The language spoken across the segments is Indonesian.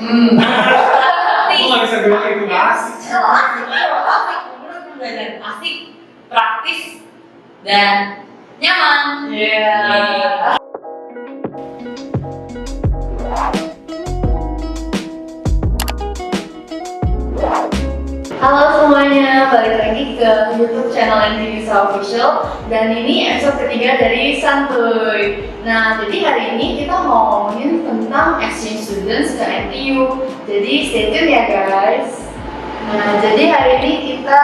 Aku nggak bisa bilang itu nggak asik. Asik, menurut belajar asik, praktis, dan nyaman. Halo semuanya, balik lagi ke YouTube channel NTU Official dan ini episode ketiga dari saNTUy. Nah, jadi hari ini kita mau ngomongin tentang exchange students ke NTU. Jadi stay tune ya guys. Nah, jadi hari ini kita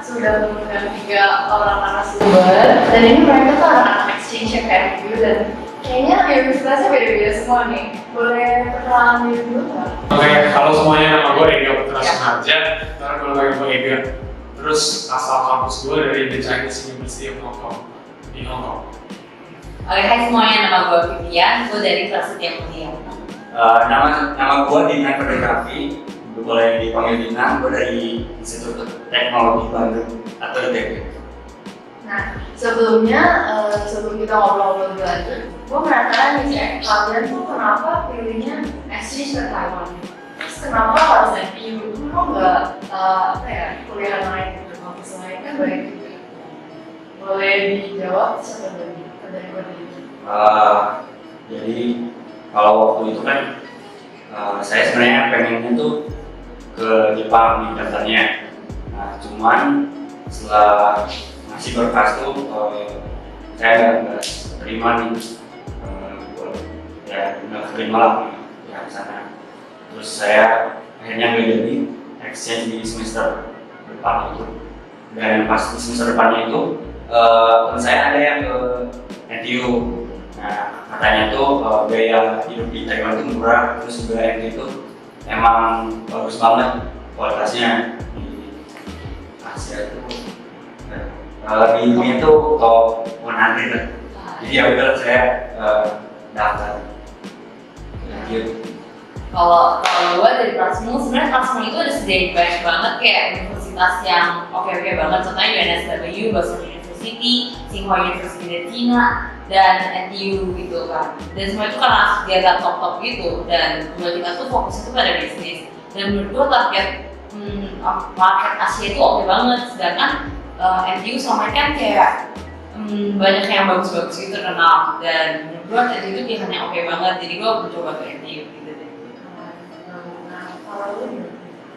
sudah mengundang 3 orang narasumber dan ini mereka tuh anak-anak exchange ke NTU dan kayaknya universitasnya beda-beda semua nih. Boleh perkenalan diri dulu nggak? Oke, halo semuanya, nama gue Ega Putra Sunarja. Ntar gue lagi gue Ega. Terus asal kampus gue dari The Chinese University of Hong Kong di Hong Kong. Oke, hai semuanya, nama gue Vivian, gue dari kelas yang mulia. Nama gue Dengan Ekspektasi, gue boleh dipanggil Dengan, gue dari Institut Teknologi Bandung atau ITB. Nah, sebelum kita ngobrol-ngobrol lebih lanjut, gue penasaran nih sih, kalian tuh kenapa pilihnya exchange ke Taiwan? Terus kenapa harus NTU? Kenapa nggak kuliah lain gitu, kampus lain kan banyak juga. Boleh dijawab siapa dari gue dulu? Jadi kalau waktu itu kan saya sebenarnya pengennya tuh ke Jepang nih daftarnya. Nah, cuman setelah masih berkas tuh saya nggak terima nih, nggak terima lah ya ke sana. Terus saya akhirnya nggak jadi exchange di semester depan itu. Dan pas di semester depannya itu teman saya ada yang ke NTU. Nah, katanya tuh biaya hidup di Taiwan itu murah, terus juga NTU itu emang bagus banget kualitasnya di Asia itu. Di dunia itu top 100. Jadi ya udah saya daftar. Gitu. Kalau gue dari Prasmul, sebenarnya Prasmul itu ada sediain banyak banget kayak universitas yang oke banget. Contohnya UNSW, Boston University, Tsinghua University dari Cina, dan NTU gitu kan. Dan semua itu karena dia agak top gitu. Dan menurut kita tuh fokusnya tuh pada bisnis. Dan menurut gue target market Asia itu oke banget. Sedangkan NTU sama kan kayak banyak yang bagus-bagus gitu terkenal. Dan menurut gue NTU itu pilihannya oke banget. Jadi gue mencoba ke NTU gitu deh.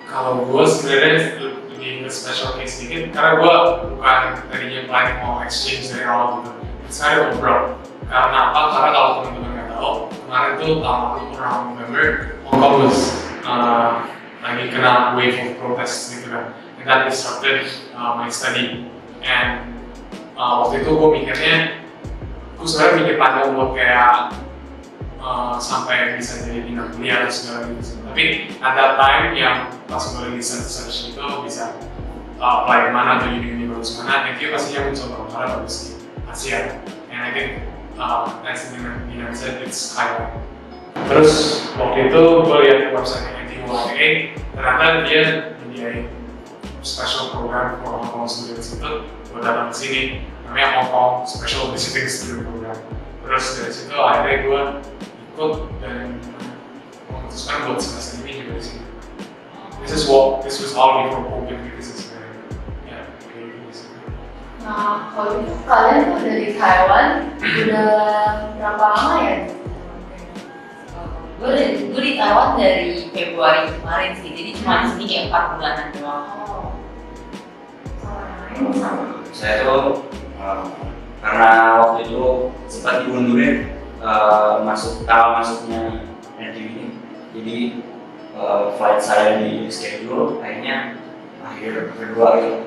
Kalau gue sebenarnya lebih ke special case sedikit karena gue bukan tadinya planning mau exchange dari awal gitu. Saya ngobrol. Karena apa? Karena kalau teman-teman nggak tahu, kemarin tuh tahun lalu around November, Hong Kong was lagi kena wave of protest gitu kan. And that disrupted my study. And waktu itu gue mikirnya, gue sebenarnya mikir panjang buat kayak sampai bisa jadi bintang kuliah atau segala gitu. Tapi at that time yang pas gue lagi search itu bisa apply mana atau uni bagus mana, NTU pastinya mencoba karena bagus di Asia. And I think as Nina said, it's Taiwan. Terus waktu itu gue lihat website NTU ternyata dia menyediain special program for Hong Kong students itu. Gue datang ke sini, namanya Hong Kong Special Visiting Student Program. Terus dari situ akhirnya gue ikut dan memutuskan buat semester ini juga di sini. This was all before COVID because it's ya kayak gitu. Nah, kalau itu kalian tuh dari Taiwan udah berapa lama ya? Gue di Taiwan dari Februari kemarin sih, jadi cuma di sini kayak 4 bulanan doang. Saya tuh karena waktu itu sempat dimundurin masuknya NTU ini, jadi flight saya di schedule akhirnya akhir Februari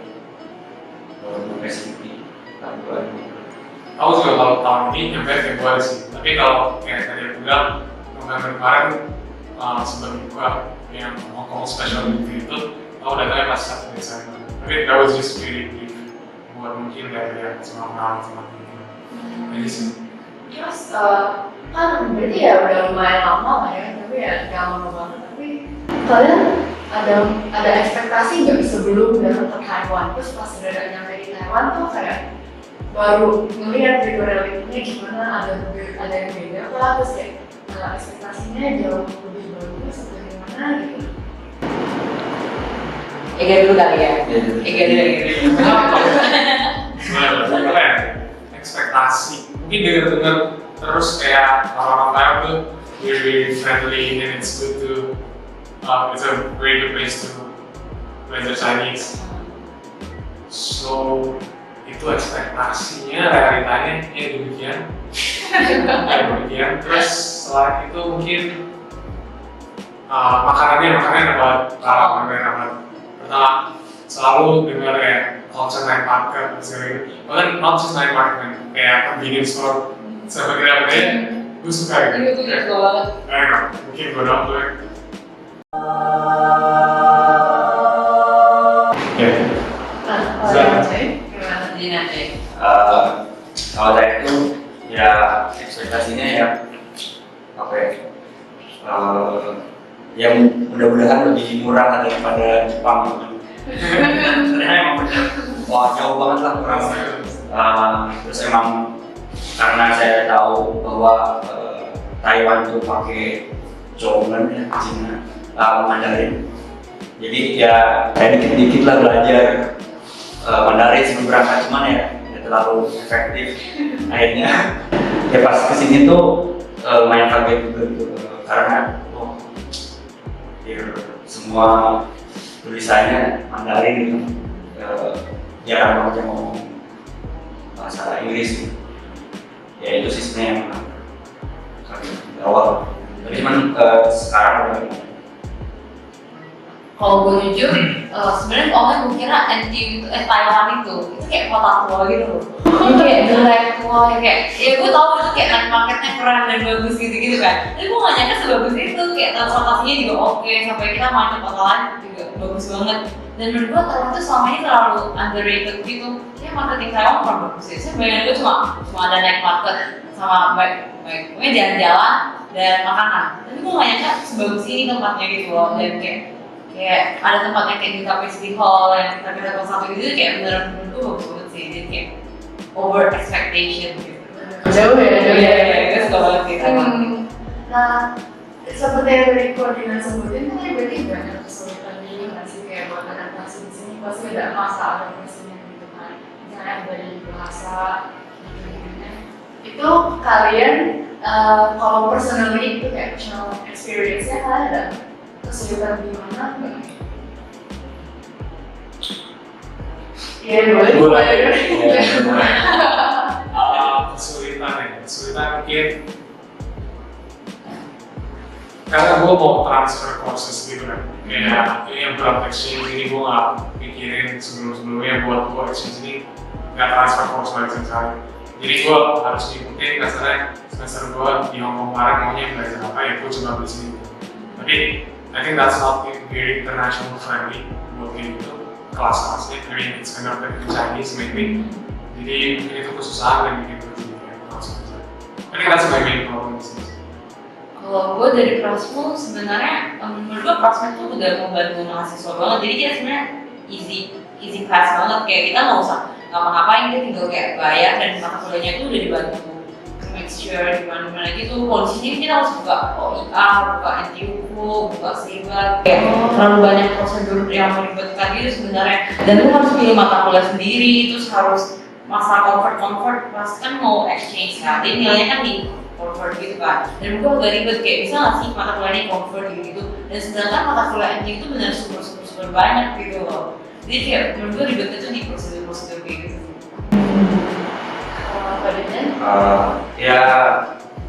baru sampai sini tahun 2020. Aku juga kalau tahun ini nyampe Februari sih, tapi kalau kayak tadi aku bilang November kemarin sebelum buka yang Hong Kong Special itu, aku datangnya pas 1 Desember. Tapi that was just really brief buat mungkin lihat sama jadi sih. Terus kan berarti ya udah lumayan lama lah ya, tapi ya nggak lama banget. Tapi kalian ada ekspektasi nggak sebelum datang ke Taiwan? Terus pas udah nyampe di Taiwan tuh kayak baru ngelihat gitu realitanya gimana, ada yang beda apa? Terus kayak ekspektasinya jauh lebih bagus atau gimana? gimana gitu? Ega dulu kali ya. Ega dulu. Sebenarnya ekspektasi. Mungkin dengar terus kayak orang-orang Thailand tuh really friendly and it's good to it's a very good place to belajar Chinese. So itu ekspektasinya, realitanya ya demikian. Terus setelah itu mungkin makanannya dapat pertama selalu dengar kayak culture night market bahkan not just night market kayak convenience store sebagai apa ya gue suka gitu. Itu juga banget. Mungkin gue doang tuh ya. Kalau saya itu ya ekspektasinya ya apa ya yang mudah-mudahan lebih murah daripada Jepang. Ternyata emang bener, wah jauh banget lah kurang. Terus emang karena saya tahu bahwa Taiwan itu pakai Jongan ya, Cina, Mandarin. Jadi ya saya dikit-dikit lah belajar Mandarin sebelum berangkat, cuman ya terlalu efektif. Akhirnya ya pas kesini tuh main kaget juga gitu karena semua tulisannya Mandarin gitu, jarang banget yang ngomong bahasa Inggris gitu. Ya itu sih sebenarnya yang di awal. Tapi cuman sekarang udah. Kalau gue jujur, sebenarnya awalnya gue kira NTU itu, Taiwan itu kayak kota tua gitu loh. Itu kayak jelek tua, kayak ya gue tau itu kayak night marketnya keren dan bagus gitu kan. Tapi gue gak nyangka sebagus itu, kayak transportasinya juga oke, sampai kita main ke kota lain juga bagus banget. Dan menurut gue Taiwan itu selama ini terlalu underrated gitu. Kayak marketing Taiwan kurang bagus ya. Saya bayangin gue cuma ada night market sama baik, pokoknya jalan-jalan dan makanan. Tapi gue gak nyangka sebagus ini tempatnya gitu loh. Dan kayak ada tempatnya kayak di Cafe City Hall yang kita kelas 1 gitu kayak beneran menurut gue bagus banget sih. Jadi kayak over expectation gitu. Jauh ya. Gue suka banget sih Taiwan. Nah, seperti yang tadi koordinat sebutin kan berarti banyak kesulitan juga nggak sih kayak buat adaptasi di sini pasti ada masalah adaptasinya gitu kan. Misalnya dari bahasa gitu-gitu. Itu kalian kalau personally itu kayak personal experience-nya kalian ada kesulitan di mana? Iya, boleh. Kesulitan mungkin karena gue mau transfer courses gitu kan, kayak yang berat exchange ini gue nggak pikirin sebelumnya buat gue exchange ini nggak transfer course lagi sekali. Jadi gue harus ngikutin kasarnya semester gue di Hongkong kemarin maunya belajar apa ya gue coba beli sini. Tapi I think that's not very international friendly buat kayak gitu kelas-kelasnya. I mean it's kind of like Chinese maybe. Jadi mungkin itu kesusahan dan bikin gue jadi kayak langsung aja. I think that's my main problem di sini. Kalau gue dari Prasmul sebenarnya menurut gue Prasmul tuh udah membantu mahasiswa banget. Jadi kita sebenarnya easy class banget, kayak kita nggak usah ngapa-ngapain, kita tinggal kayak bayar dan mata kuliahnya itu udah dibantu make sure di mana-mana gitu. Kalau di sini kita harus buka OIA, buka NTU, buka SIBA, kayak terlalu banyak prosedur yang meribetkan gitu sebenarnya. Dan lu harus pilih mata kuliah sendiri, terus harus masalah comfort pas kan mau exchange kan, jadi nilainya kan di convert gitu kan. Dan gue agak ribet kayak bisa nggak sih mata kuliahnya convert gitu. Dan sedangkan mata kuliah NTU itu benar super banyak gitu loh. Jadi kayak menurut gue ribetnya tuh di prosedur kayak gitu. Ya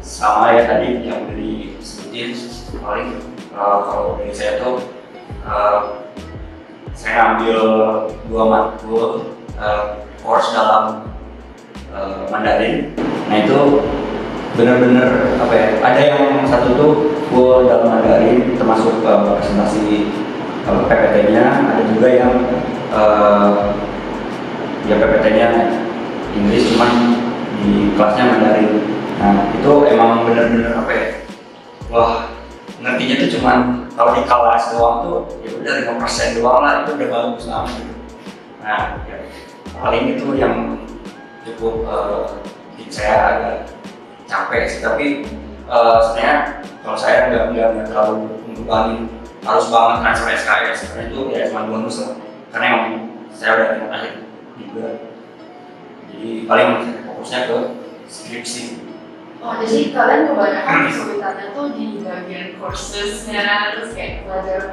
sama ya tadi yang udah disebutin. Paling kalau dari saya tuh saya ambil dua matkul course dalam Mandarin. Nah itu bener-bener apa ya, ada yang satu tuh full dalam Mandarin termasuk presentasi PPT-nya, ada juga yang ya PPT-nya Inggris cuman di kelasnya Mandarin. Nah itu emang bener-bener apa ya, wah ngertinya tuh cuman kalau di kelas doang tuh ya udah 5% doang lah, itu udah bagus banget gitu. Nah ya, paling itu yang cukup bikin saya agak capek sih, tapi sebenarnya Kalau saya nggak terlalu membebani harus banget transfer SKS karena itu ya cuma bonus lah. Karena emang saya udah yang terakhir juga. Jadi paling fokusnya ke skripsi. Oh, jadi kalian kebanyakan kesulitannya tuh di bagian kursesnya, terus kayak belajar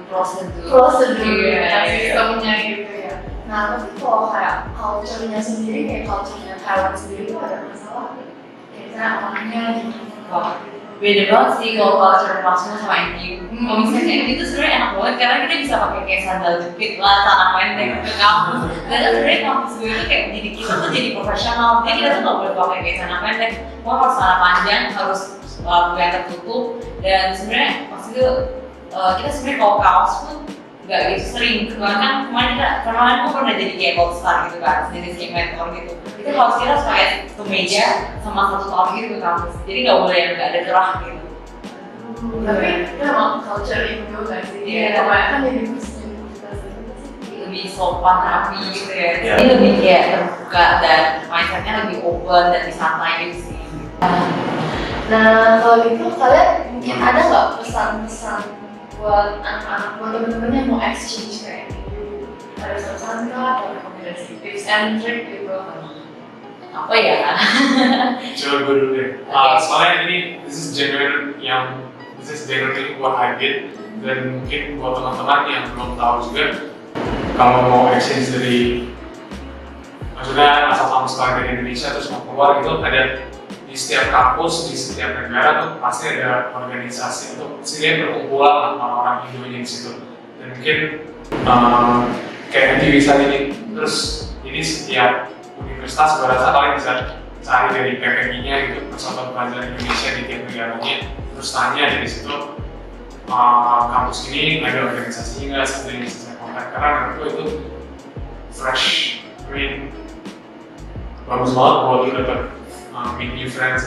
prosedur sistemnya gitu ya. Nah, tapi kalau kayak culture-nya sendiri, kayak culture-nya Taiwan sendiri itu ada masalah nggak? Kayak orangnya gitu. Wah, beda banget sih kalau culture maksudnya sama NTU. Kalau misalnya kayak gitu sebenarnya enak banget karena kita bisa pakai kayak sandal jepit lah, celana pendek ke kampus. Dan sebenarnya kampus gue itu kayak mendidik kita tuh jadi profesional. Jadi kita tuh nggak boleh pakai kayak celana pendek, mau harus celana panjang, harus yang tertutup. Dan sebenarnya maksudnya kita sebenarnya kalau kaos pun nggak gitu sering. Bahkan kemarin gue pernah jadi kayak gold star gitu kan, jenis kayak mentor gitu. Itu kaos kita harus pakai kemeja sama satu top gitu ke kampus. Jadi nggak boleh yang nggak ada kerah gitu. Tapi itu emang culture Indo nggak sih? Iya. Kebanyakan di universitas itu Lebih sopan rapi gitu ya. Iya. Ini lebih kayak terbuka dan mindsetnya lebih open dan santai gitu sih. Nah, kalau gitu kalian mungkin ada nggak pesan-pesan buat anak-anak, buat temen-temen yang mau exchange kayak gitu? Ada pesan kah atau rekomendasi tips and trick gitu? Apa ya? Coba gue dulu deh. Oke. Soalnya ini this is genuinely what I did, dan mungkin buat teman-teman yang belum tahu juga, kalau mau exchange dari maksudnya asal kamu sekolah dari Indonesia terus mau keluar gitu, ada di setiap kampus, di setiap negara tuh pasti ada organisasi atau istilahnya perkumpulan lah orang-orang Indonya di situ. Dan mungkin kayak NTU ini, terus ini setiap universitas gue rasa kalian bisa cari dari PPI-nya gitu, Persatuan Pelajar Indonesia di tiap negaranya, terus tanya dari situ kampus ini ada organisasinya nggak, sebenarnya bisa saya kontak, karena menurut gue itu fresh, bagus banget buat lu dapat meet new friends,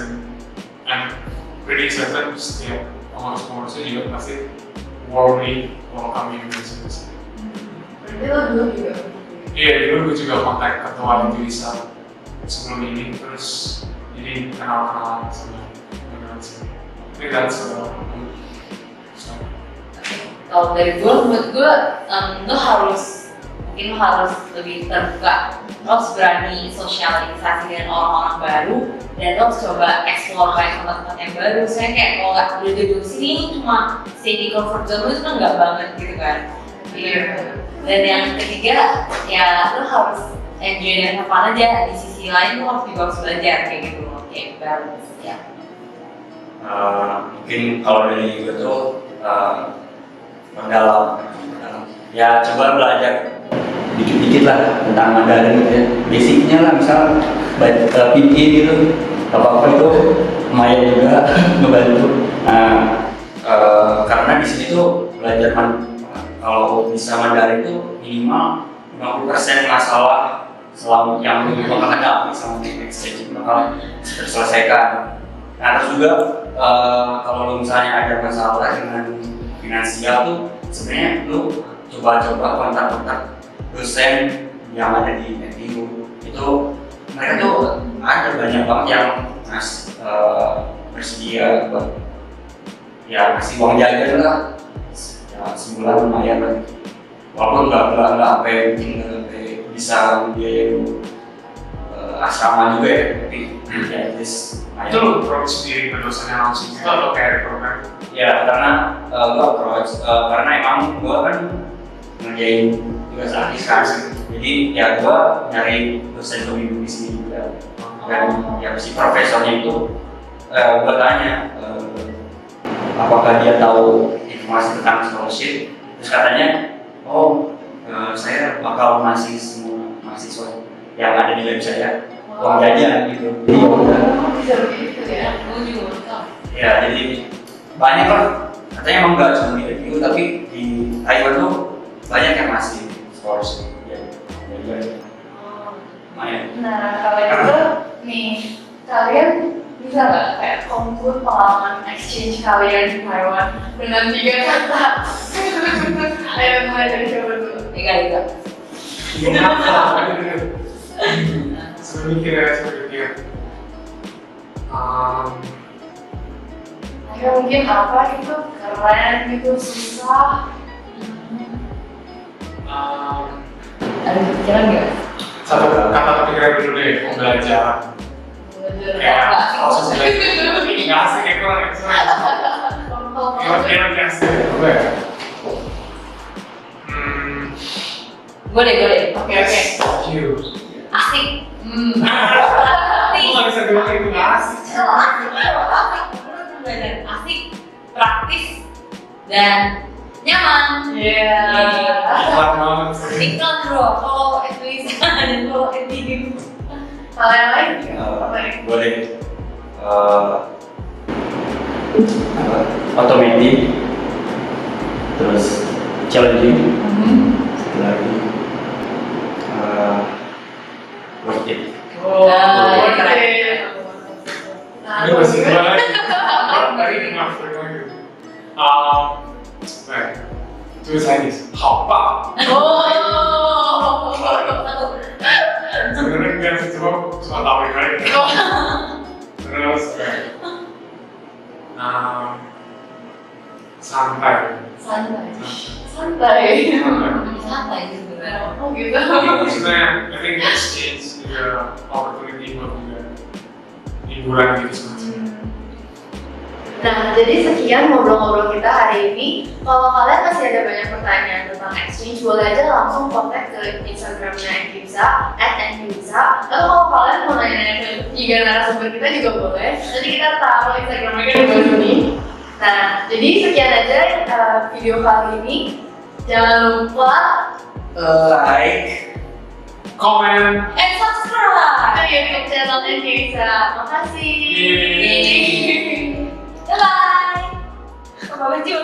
and pretty certain setiap pengurus-pengurusnya juga pasti warmly welcome you di sini. Berarti lo dulu juga? Iya, dulu gue juga kontak ketua itu bisa sebelum ini, terus jadi kenal-kenalan sama teman-teman sini. Ini kan Kalau dari gue, menurut gue, lo harus lebih terbuka, lo harus berani sosialisasi dengan orang-orang baru, dan lo harus coba explore banyak tempat-tempat yang baru. Saya kayak kalau nggak udah duduk sini cuma stay di comfort zone lo itu kan nggak banget gitu kan. Iya. Dan yang ketiga, ya lo harus enjoy dengan apa aja. Di sisi lain lo harus juga harus belajar kayak gitu loh, kayak balance ya. Mungkin kalau dari gue tuh mendalam, ya coba belajar dikit-dikit lah tentang Mandarin gitu ya, basicnya lah, misal pinyin gitu, apa-apa itu lumayan juga ngebantu. Karena di sini tuh belajar kalau bisa Mandarin itu minimal 50% masalah selama yang bakal hadapi sama di exchange bakal terselesaikan. Nah, terus juga kalau misalnya ada masalah dengan finansial tuh sebenarnya lu coba-coba kontak-kontak dosen yang ada di NTU. Itu mereka tuh ada banyak banget yang bersedia buat ya ngasih uang jajan lah, ya sebulan lumayan lah, walaupun nggak sampai bisa biayain asrama juga ya, tapi ya itu lo approach sendiri ke dosennya langsung gitu atau kayak program? ya karena gue approach karena emang gue kan ngerjain tugas akhir kan, jadi ya gue nyari dosen pembimbing di sini juga, dan ya si profesornya itu gue tanya apakah dia tahu informasi tentang scholarship, terus katanya saya bakal ngasih semua mahasiswa yang ada di lab saya uang jajan gitu. Jadi udah bisa begitu ya? Gue juga baru tahu. ya, jadi banyak lah, katanya emang nggak cuma di NTU tapi di Taiwan tuh banyak yang masih scholarship ya, jadi lumayan. Nah, kalau gitu nih, kalian bisa nggak kayak conclude pengalaman exchange kalian di Taiwan dengan 3 kata? Ayo mulai dari coba dulu. Tiga. Sebelum mikir. Ya mungkin apa gitu, keren gitu, susah. Ada pikiran nggak? Satu kata kepikiran dulu deh, pembelajaran. Kayak proses belajar. Nggak asik kayak kurang ekstrim. Kira-kira nggak asik. Coba ya. Gue deh. Oke. You. Asik. Aku nggak bisa bilang itu nggak asik. Asik, praktis, dan nyaman. Iya. Pelan banget sih. Iklan bro, kalau tulisan dan kalau editing. Hal yang lain? Apa nih? Boleh. Automatic, terus challenging, satu lagi worth it. Keren. Ini masih dua lagi. Dari enough lagi. Baik. Tulis Chinese. 好棒. Oh. Sebenarnya enggak sih, cuma tahu aja. Terus santai. Santai. Santai sih sebenarnya. Oh gitu. Maksudnya, I think exchange juga opportunity buat juga liburan gitu semacam. Nah, jadi sekian ngobrol-ngobrol kita hari ini. Kalau kalian masih ada banyak pertanyaan tentang exchange, boleh aja langsung kontak ke Instagramnya @NTUisa. Atau kalau kalian mau nanya-nanya ke tiga narasumber kita juga boleh. Nanti kita taruh Instagramnya di bawah sini. Nah, jadi sekian aja video kali ini. Jangan lupa Like, Comment. And subscribe. ke YouTube channel NTUisa. Makasih. Yeay. Bye bye. Apa baju?